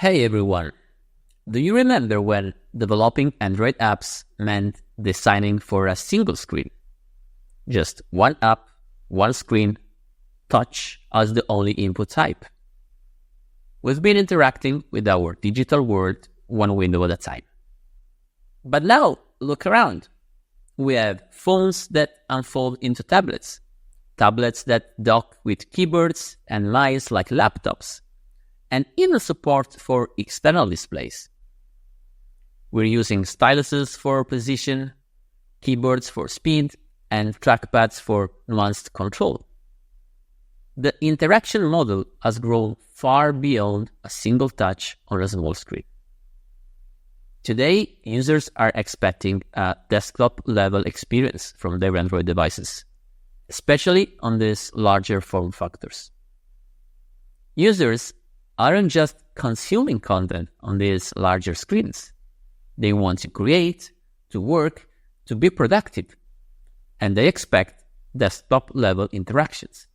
Hey everyone, do you remember when developing Android apps meant designing for a single screen? Just one app, one screen, touch as the only input type. We've been interacting with our digital world one window at a time. But now, look around. We have phones that unfold into tablets, tablets that dock with keyboards and mice like laptops, and even support for external displays. We're using styluses for precision, keyboards for speed, and trackpads for nuanced control. The interaction model has grown far beyond a single touch on a small screen. Today, users are expecting a desktop-level experience from their Android devices, especially on these larger form factors. Users aren't just consuming content on these larger screens. They want to create, to work, to be productive, and they expect desktop-level interactions.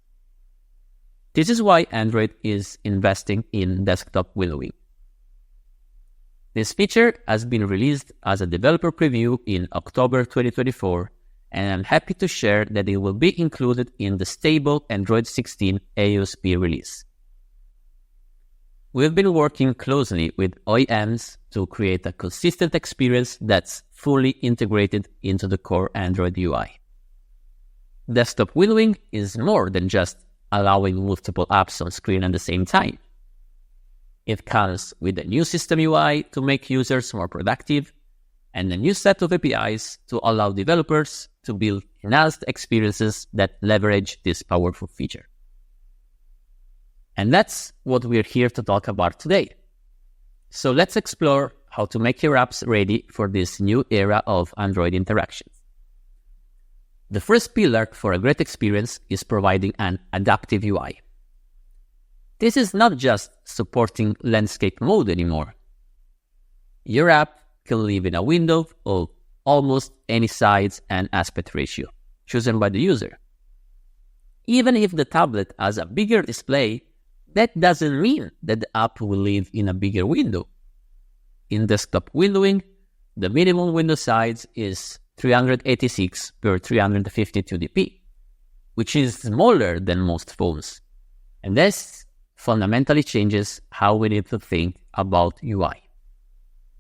This is why Android is investing in desktop windowing. This feature has been released as a developer preview in October 2024, and I'm happy to share that it will be included in the stable Android 16 AOSP release. We've been working closely with OEMs to create a consistent experience that's fully integrated into the core Android UI. Desktop windowing is more than just allowing multiple apps on screen at the same time. It comes with a new system UI to make users more productive and a new set of APIs to allow developers to build enhanced experiences that leverage this powerful feature. And that's what we're here to talk about today. So let's explore how to make your apps ready for this new era of Android interactions. The first pillar for a great experience is providing an adaptive UI. This is not just supporting landscape mode anymore. Your app can live in a window of almost any size and aspect ratio chosen by the user. Even if the tablet has a bigger display, that doesn't mean that the app will live in a bigger window. In desktop windowing, the minimum window size is 386 per 352 dp, which is smaller than most phones. And this fundamentally changes how we need to think about UI.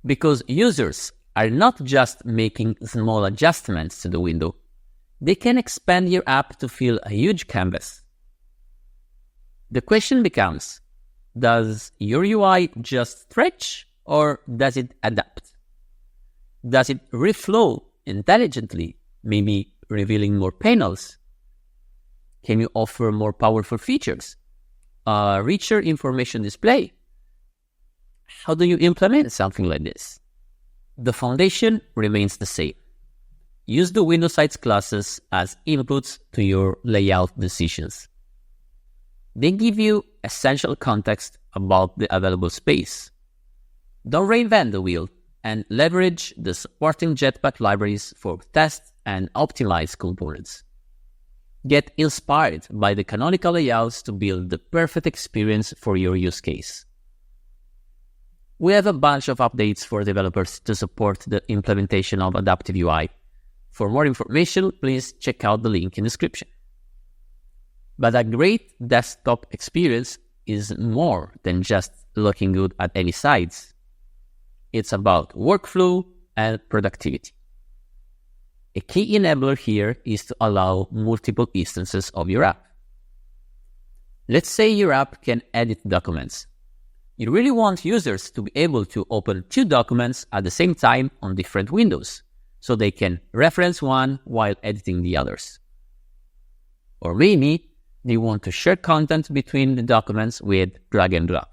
Because users are not just making small adjustments to the window, they can expand your app to fill a huge canvas. The question becomes, does your UI just stretch or does it adapt? Does it reflow intelligently, maybe revealing more panels? Can you offer more powerful features? A richer information display? How do you implement something like this? The foundation remains the same. Use the window size classes as inputs to your layout decisions. They give you essential context about the available space. Don't reinvent the wheel and leverage the supporting Jetpack libraries for test and optimize components. Get inspired by the canonical layouts to build the perfect experience for your use case. We have a bunch of updates for developers to support the implementation of adaptive UI. For more information, please check out the link in the description. But a great desktop experience is more than just looking good at any sides. It's about workflow and productivity. A key enabler here is to allow multiple instances of your app. Let's say your app can edit documents. You really want users to be able to open two documents at the same time on different windows, so they can reference one while editing the others. Or maybe they want to share content between the documents with drag and drop.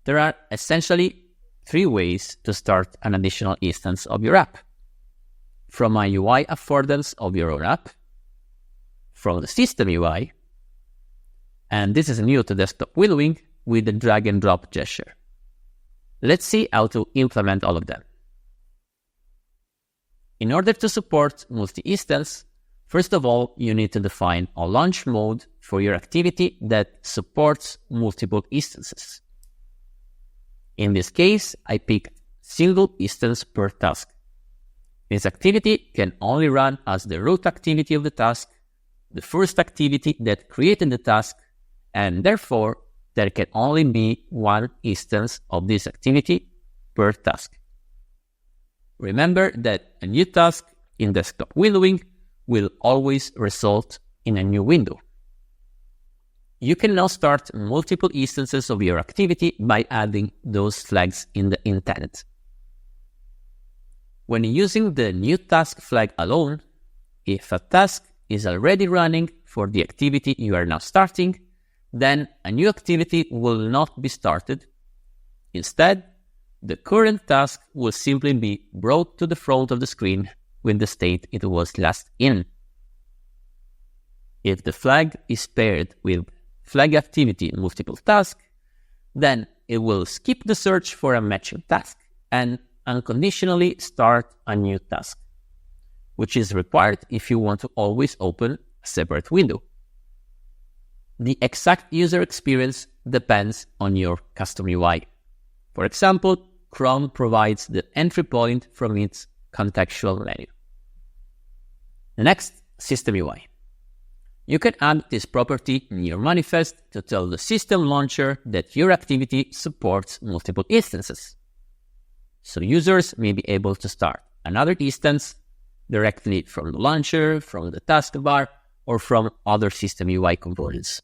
There are essentially three ways to start an additional instance of your app: from a UI affordance of your own app, from the system UI, and this is new to desktop windowing with the drag and drop gesture. Let's see how to implement all of them. In order to support multi-instance, first of all, you need to define a launch mode for your activity that supports multiple instances. In this case, I picked single instance per task. This activity can only run as the root activity of the task, the first activity that created the task, and therefore there can only be one instance of this activity per task. Remember that a new task in desktop windowing will always result in a new window. You can now start multiple instances of your activity by adding those flags in the intent. When using the new task flag alone, if a task is already running for the activity you are now starting, then a new activity will not be started. Instead, the current task will simply be brought to the front of the screen with the state it was last in. If the flag is paired with flag activity multiple task, then it will skip the search for a matching task and unconditionally start a new task, which is required if you want to always open a separate window. The exact user experience depends on your custom UI. For example, Chrome provides the entry point from its contextual menu. Next, System UI. You can add this property in your manifest to tell the system launcher that your activity supports multiple instances. So users may be able to start another instance directly from the launcher, from the taskbar, or from other system UI components.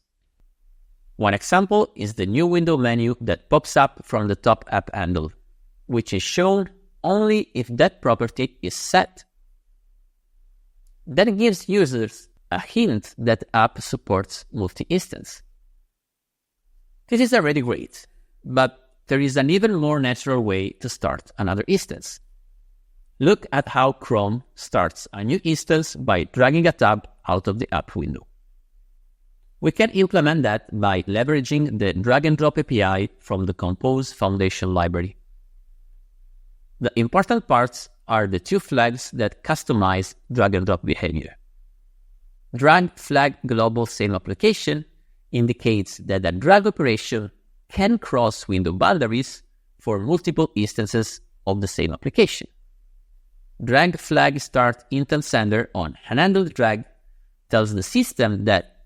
One example is the new window menu that pops up from the top app handle, which is shown only if that property is set. That gives users a hint that the app supports multi-instance. This is already great, but there is an even more natural way to start another instance. Look at how Chrome starts a new instance by dragging a tab out of the app window. We can implement that by leveraging the drag-and-drop API from the Compose Foundation library. The important parts are the two flags that customize drag-and-drop behavior. Drag flag global same application indicates that a drag operation can cross window boundaries for multiple instances of the same application. Drag flag start intent sender on unhandled drag tells the system that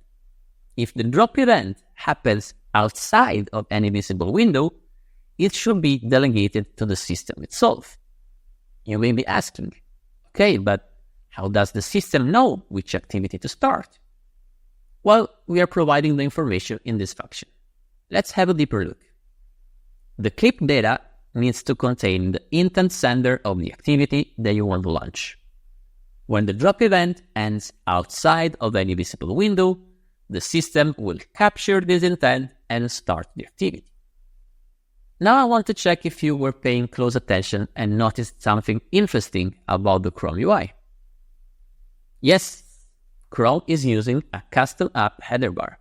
if the drop event happens outside of any visible window, it should be delegated to the system itself. You may be asking, okay, but how does the system know which activity to start? Well, we are providing the information in this function. Let's have a deeper look. The clip data needs to contain the intent sender of the activity that you want to launch. When the drop event ends outside of any visible window, the system will capture this intent and start the activity. Now I want to check if you were paying close attention and noticed something interesting about the Chrome UI. Yes, Chrome is using a custom app header bar.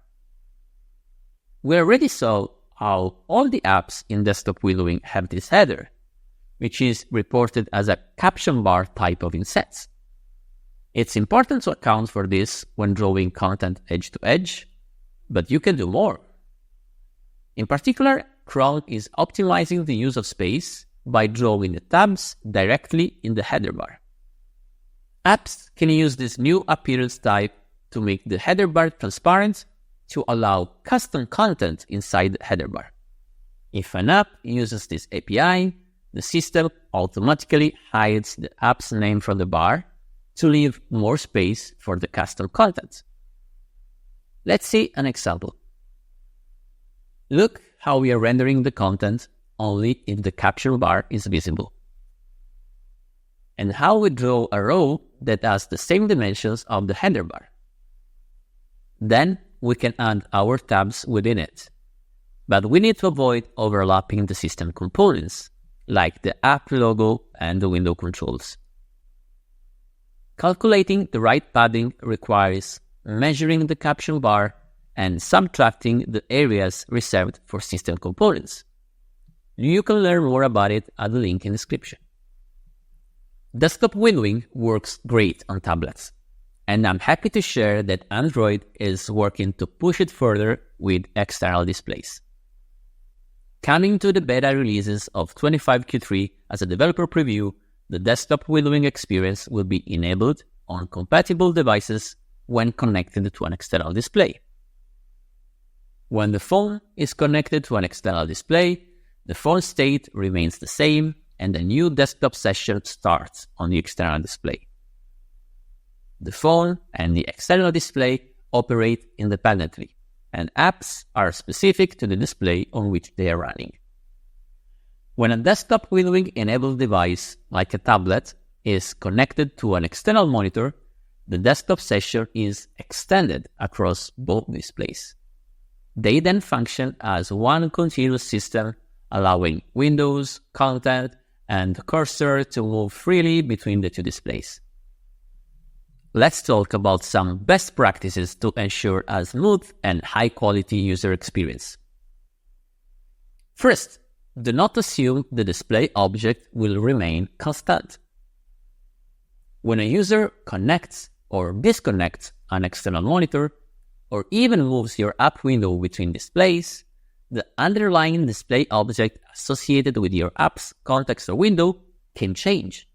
We already saw how all the apps in desktop windowing have this header, which is reported as a caption bar type of inset. It's important to account for this when drawing content edge to edge, but you can do more. In particular, Chrome is optimizing the use of space by drawing the tabs directly in the header bar. Apps can use this new appearance type to make the header bar transparent to allow custom content inside the header bar. If an app uses this API, the system automatically hides the app's name from the bar to leave more space for the custom content. Let's see an example. Look how we are rendering the content only if the caption bar is visible, and how we draw a row that has the same dimensions of the header bar. Then we can add our tabs within it, but we need to avoid overlapping the system components, like the app logo and the window controls. Calculating the right padding requires measuring the caption bar and subtracting the areas reserved for system components. You can learn more about it at the link in the description. Desktop windowing works great on tablets, and I'm happy to share that Android is working to push it further with external displays. Coming to the beta releases of 25Q3 as a developer preview, the desktop windowing experience will be enabled on compatible devices when connected to an external display. When the phone is connected to an external display, the phone state remains the same and a new desktop session starts on the external display. The phone and the external display operate independently, and apps are specific to the display on which they are running. When a desktop windowing-enabled device, like a tablet, is connected to an external monitor, the desktop session is extended across both displays. They then function as one continuous system, allowing windows, content, and the cursor to move freely between the two displays. Let's talk about some best practices to ensure a smooth and high-quality user experience. First, do not assume the display object will remain constant. When a user connects or disconnects an external monitor, or even moves your app window between displays, the underlying display object associated with your app's context or window can change.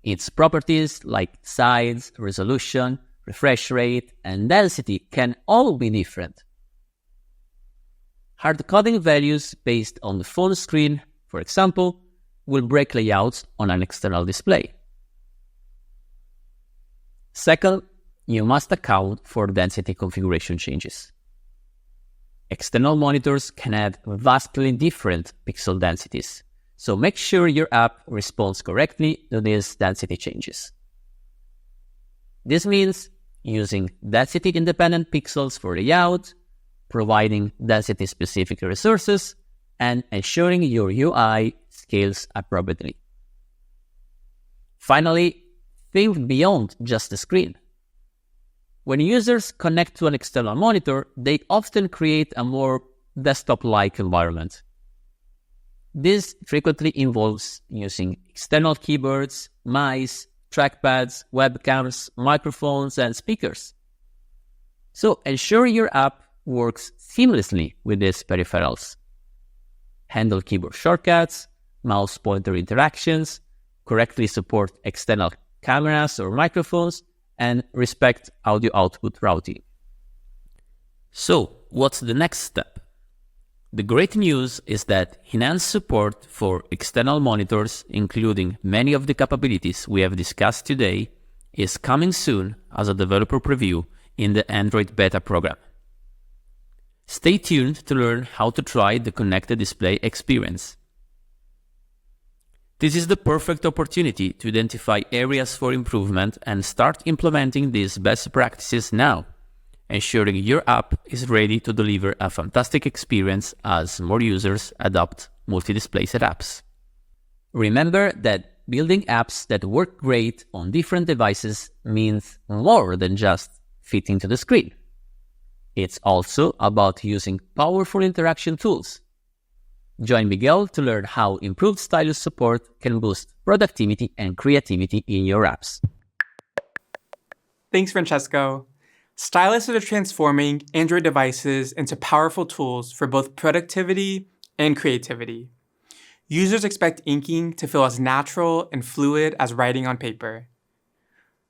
Its properties like size, resolution, refresh rate, and density can all be different. Hard-coding values based on the phone screen, for example, will break layouts on an external display. Second, you must account for density configuration changes. External monitors can have vastly different pixel densities, so make sure your app responds correctly to these density changes. This means using density-independent pixels for layout, providing density-specific resources, and ensuring your UI scales appropriately. Finally, think beyond just the screen. When users connect to an external monitor, they often create a more desktop-like environment. This frequently involves using external keyboards, mice, trackpads, webcams, microphones, and speakers. So ensure your app works seamlessly with these peripherals. Handle keyboard shortcuts, mouse pointer interactions, correctly support external cameras or microphones, and respect audio output routing. So, what's the next step? The great news is that enhanced support for external monitors, including many of the capabilities we have discussed today, is coming soon as a developer preview in the Android beta program. Stay tuned to learn how to try the connected display experience. This is the perfect opportunity to identify areas for improvement and start implementing these best practices now, ensuring your app is ready to deliver a fantastic experience as more users adopt multi-display setups. Remember that building apps that work great on different devices means more than just fitting to the screen. It's also about using powerful interaction tools. Join Miguel to learn how improved stylus support can boost productivity and creativity in your apps. Thanks, Francesco. Stylus are transforming Android devices into powerful tools for both productivity and creativity. Users expect inking to feel as natural and fluid as writing on paper.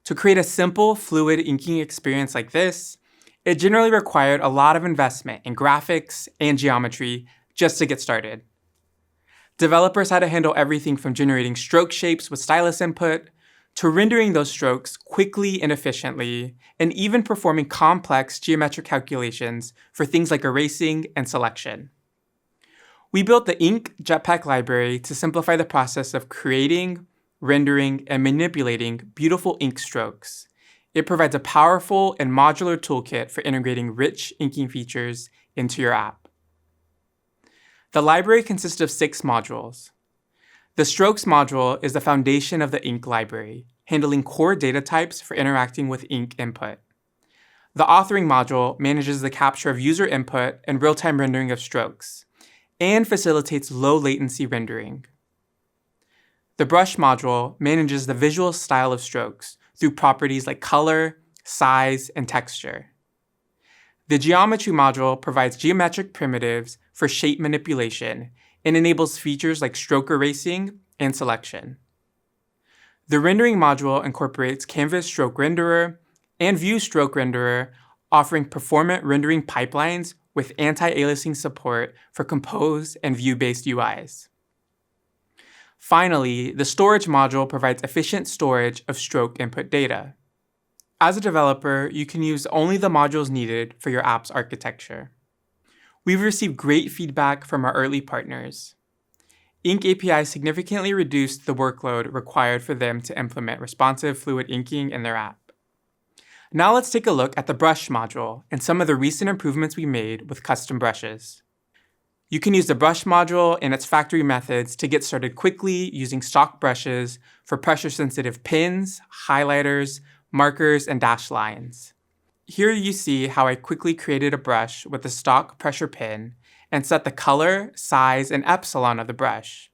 To create a simple, fluid inking experience like this, it generally required a lot of investment in graphics and geometry just to get started. Developers had to handle everything from generating stroke shapes with stylus input, to rendering those strokes quickly and efficiently, and even performing complex geometric calculations for things like erasing and selection. We built the Ink Jetpack library to simplify the process of creating, rendering, and manipulating beautiful ink strokes. It provides a powerful and modular toolkit for integrating rich inking features into your app. The library consists of 6 modules. The Strokes module is the foundation of the Ink library, handling core data types for interacting with ink input. The Authoring module manages the capture of user input and real-time rendering of strokes, and facilitates low-latency rendering. The Brush module manages the visual style of strokes through properties like color, size, and texture. The geometry module provides geometric primitives for shape manipulation and enables features like stroke erasing and selection. The rendering module incorporates Canvas Stroke Renderer and Vue Stroke Renderer, offering performant rendering pipelines with anti-aliasing support for Compose and Vue-based UIs. Finally, the storage module provides efficient storage of stroke input data. As a developer, you can use only the modules needed for your app's architecture. We've received great feedback from our early partners. Ink API significantly reduced the workload required for them to implement responsive fluid inking in their app. Now let's take a look at the brush module and some of the recent improvements we made with custom brushes. You can use the brush module and its factory methods to get started quickly using stock brushes for pressure-sensitive pins, highlighters, markers, and dash lines. Here you see how I quickly created a brush with a stock pressure pin and set the color, size, and epsilon of the brush.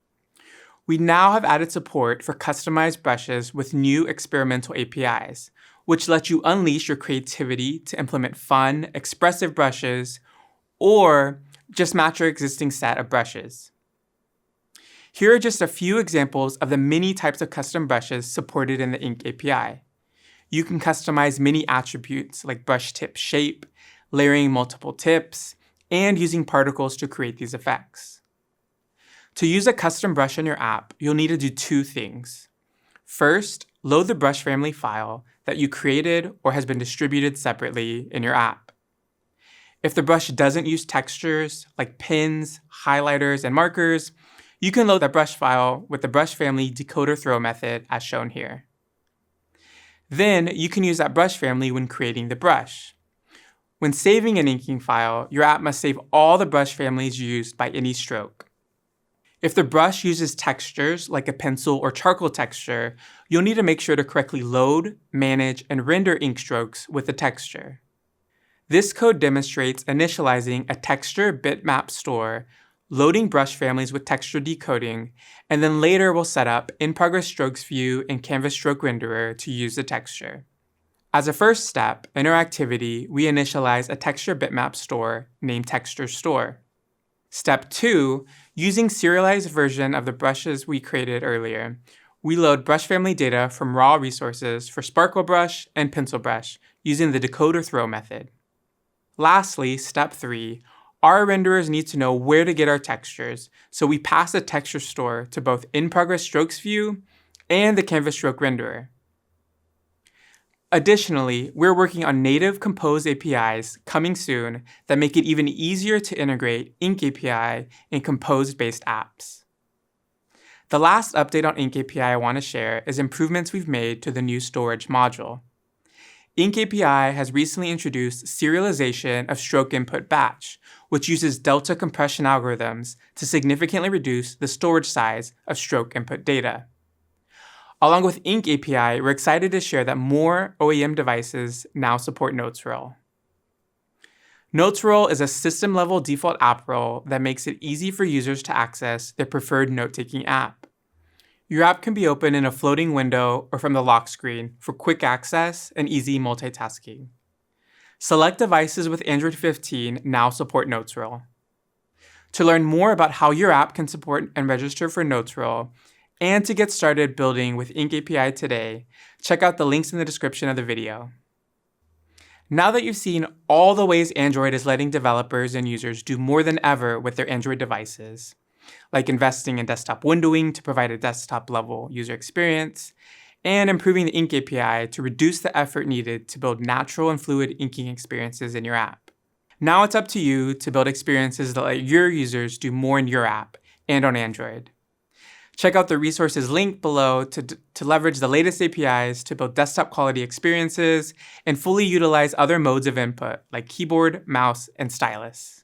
We now have added support for customized brushes with new experimental APIs, which let you unleash your creativity to implement fun, expressive brushes, or just match your existing set of brushes. Here are just a few examples of the many types of custom brushes supported in the Ink API. You can customize many attributes like brush tip shape, layering multiple tips, and using particles to create these effects. To use a custom brush in your app, you'll need to do two things. First, load the brush family file that you created or has been distributed separately in your app. If the brush doesn't use textures like pins, highlighters, and markers, you can load that brush file with the brush family decoder throw method as shown here. Then you can use that brush family when creating the brush. When saving an inking file, your app must save all the brush families used by any stroke. If the brush uses textures like a pencil or charcoal texture, you'll need to make sure to correctly load, manage, and render ink strokes with the texture. This code demonstrates initializing a texture bitmap store, loading brush families with texture decoding, and then later we'll set up in-progress strokes view in Canvas Stroke Renderer to use the texture. As a first step in our activity, we initialize a texture bitmap store named texture store. Step 2, using serialized version of the brushes we created earlier, we load brush family data from raw resources for sparkle brush and pencil brush using the decoder throw method. Lastly, step 3, our renderers need to know where to get our textures, so we pass the texture store to both in-progress strokes view and the Canvas Stroke Renderer. Additionally, we're working on native Compose APIs coming soon that make it even easier to integrate Ink API in Compose-based apps. The last update on Ink API I want to share is improvements we've made to the new storage module. Ink API has recently introduced serialization of stroke input batch, which uses delta compression algorithms to significantly reduce the storage size of stroke input data. Along with Ink API, we're excited to share that more OEM devices now support Notes Roll. Notes Roll is a system-level default app role that makes it easy for users to access their preferred note-taking app. Your app can be opened in a floating window or from the lock screen for quick access and easy multitasking. Select devices with Android 15 now support Notes Roll. To learn more about how your app can support and register for Notes Roll, and to get started building with Ink API today, check out the links in the description of the video. Now that you've seen all the ways Android is letting developers and users do more than ever with their Android devices, like investing in desktop windowing to provide a desktop-level user experience, and improving the Ink API to reduce the effort needed to build natural and fluid inking experiences in your app. Now it's up to you to build experiences that let your users do more in your app and on Android. Check out the resources linked below to leverage the latest APIs to build desktop quality experiences and fully utilize other modes of input like keyboard, mouse, and stylus.